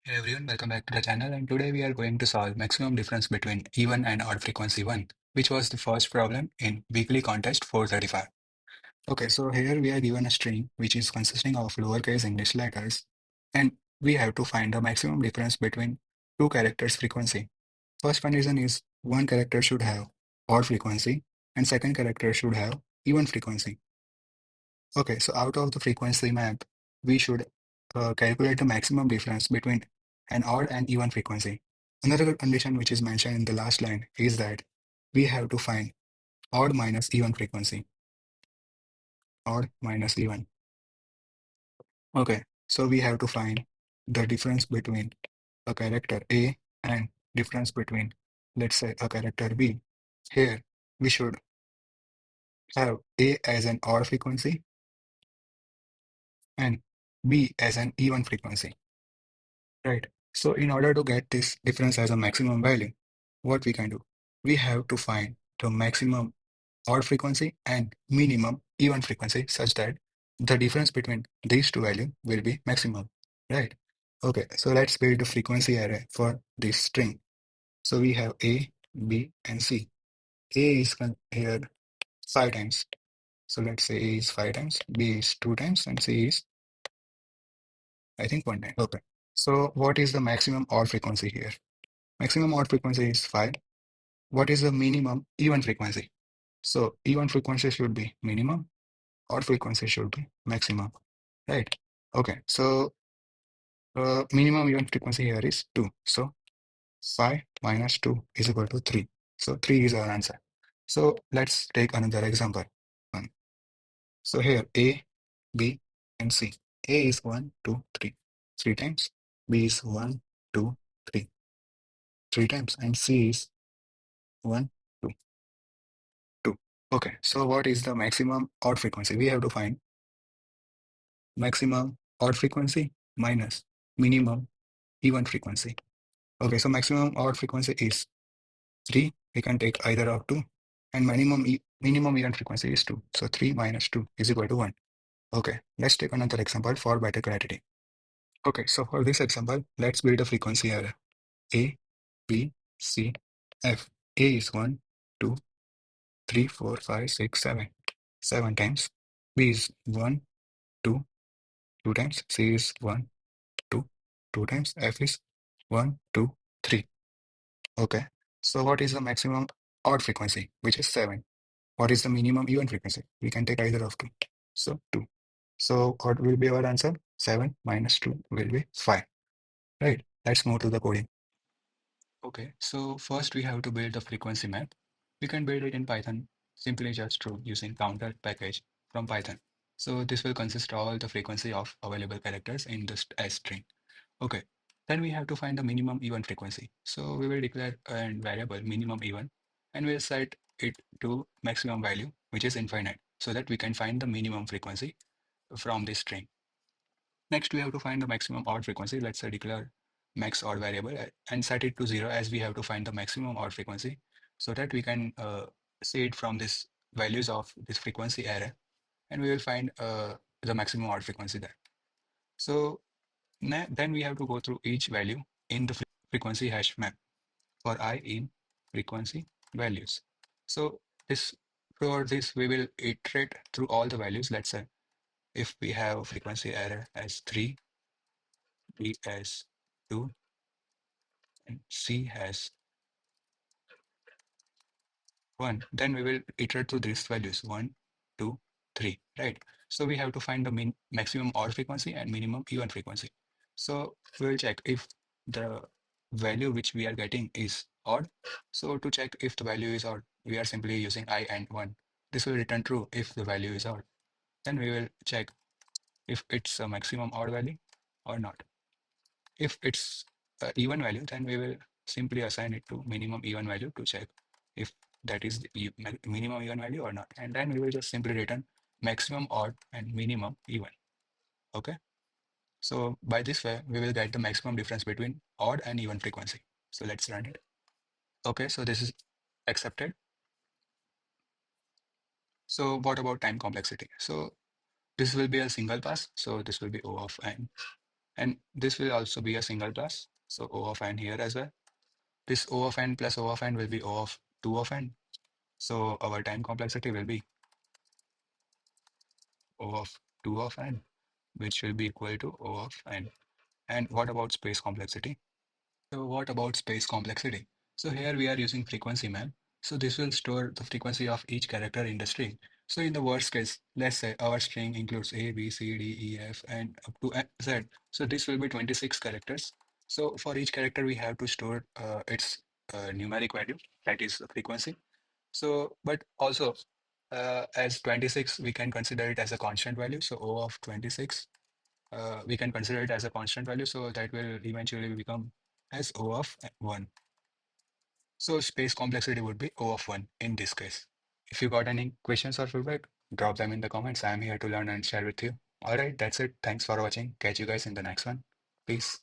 Hey everyone, welcome back to the channel, and today we are going to solve maximum difference between even and odd frequency 1, which was the first problem in weekly contest 435. Okay, so here we are given a string which is consisting of lowercase English letters, and we have to find the maximum difference between two characters frequency. First condition is one character should have odd frequency and second character should have even frequency. Okay, so out of the frequency map, we should calculate the maximum difference between an odd and even frequency. Another condition which is mentioned in the last line is that we have to find odd minus even frequency. Odd minus even. Okay, so we have to find the difference between a character A and difference between, let's say, a character B. Here, we should have A as an odd frequency and B as an even frequency. Right. So in order to get this difference as a maximum value, what we can do? We have to find the maximum odd frequency and minimum even frequency such that the difference between these two values will be maximum. Right. Okay. So let's build the frequency array for this string. So we have A, B, and C. A is here 5 times. So let's say A is 5 times, B is 2 times, and C is, I think, 1 time. Okay. So what is the maximum odd frequency here? Maximum odd frequency is 5. What is the minimum even frequency? So even frequency should be minimum, odd frequency should be maximum, right? Okay, so minimum even frequency here is 2. So 5 minus 2 is equal to 3. So 3 is our answer. So let's take another example. So here A, B, and C. A is 1, 2, 3. 3 times. B is 1, 2, 3. 3 times. And C is 1, 2. 2. Okay, so what is the maximum odd frequency? We have to find maximum odd frequency minus minimum even frequency. Okay, so maximum odd frequency is 3. We can take either of 2. And minimum even frequency is 2. So 3 minus 2 is equal to 1. Okay, let's take another example for better clarity. Okay, so for this example, let's build a frequency array. A, B, C, F. A is 1, 2, 3, 4, 5, 6, 7. 7 times. B is 1, 2, 2 times. C is 1, 2, 2 times. F is 1, 2, 3. Okay. So what is the maximum odd frequency, which is 7? What is the minimum even frequency? We can take either of two. So 2. So what will be our answer? 7 minus 2 will be 5. Right. Let's move to the coding. Okay. So first we have to build the frequency map. We can build it in Python simply just through using counter package from Python. So this will consist of all the frequency of available characters in this S string. Okay, then we have to find the minimum even frequency. So we will declare a variable minimum even and we'll set it to maximum value, which is infinite, so that we can find the minimum frequency from this string. Next, we have to find the maximum odd frequency. Let's say declare max odd variable and set it to 0 as we have to find the maximum odd frequency so that we can see it from this values of this frequency array and we will find the maximum odd frequency there. So then we have to go through each value in the frequency hash map for I in frequency values. So this for this we will iterate through all the values. Let's say if we have a frequency error as 3, B as 2, and C has 1, then we will iterate through these values 1, 2, 3, right? So we have to find the maximum odd frequency and minimum even frequency. So we will check if the value which we are getting is odd. So to check if the value is odd, we are simply using I and 1. This will return true if the value is odd. Then we will check if it's a maximum odd value or not. If it's an even value, then we will simply assign it to minimum even value to check if that is the minimum even value or not. And then we will just simply return maximum odd and minimum even. Okay. So by this way, we will get the maximum difference between odd and even frequency. So let's run it. Okay, so this is accepted. So what about time complexity? So this will be a single pass. So this will be O of n. And this will also be a single class. So O of n here as well. This O of n plus O of n will be O of 2 of n. So our time complexity will be O of 2 of n, which will be equal to O of n. And what about space complexity? So what about space complexity? So here we are using frequency map. So this will store the frequency of each character in the string. So in the worst case, let's say our string includes A, B, C, D, E, F, and up to Z. So this will be 26 characters. So for each character, we have to store its numeric value, that is the frequency. So, but also as 26, we can consider it as a constant value. So O of 26 we can consider it as a constant value. So that will eventually become as O of 1. So space complexity would be O of 1 in this case. If you got any questions or feedback, drop them in the comments. I'm here to learn and share with you. All right, that's it. Thanks for watching. Catch you guys in the next one. Peace.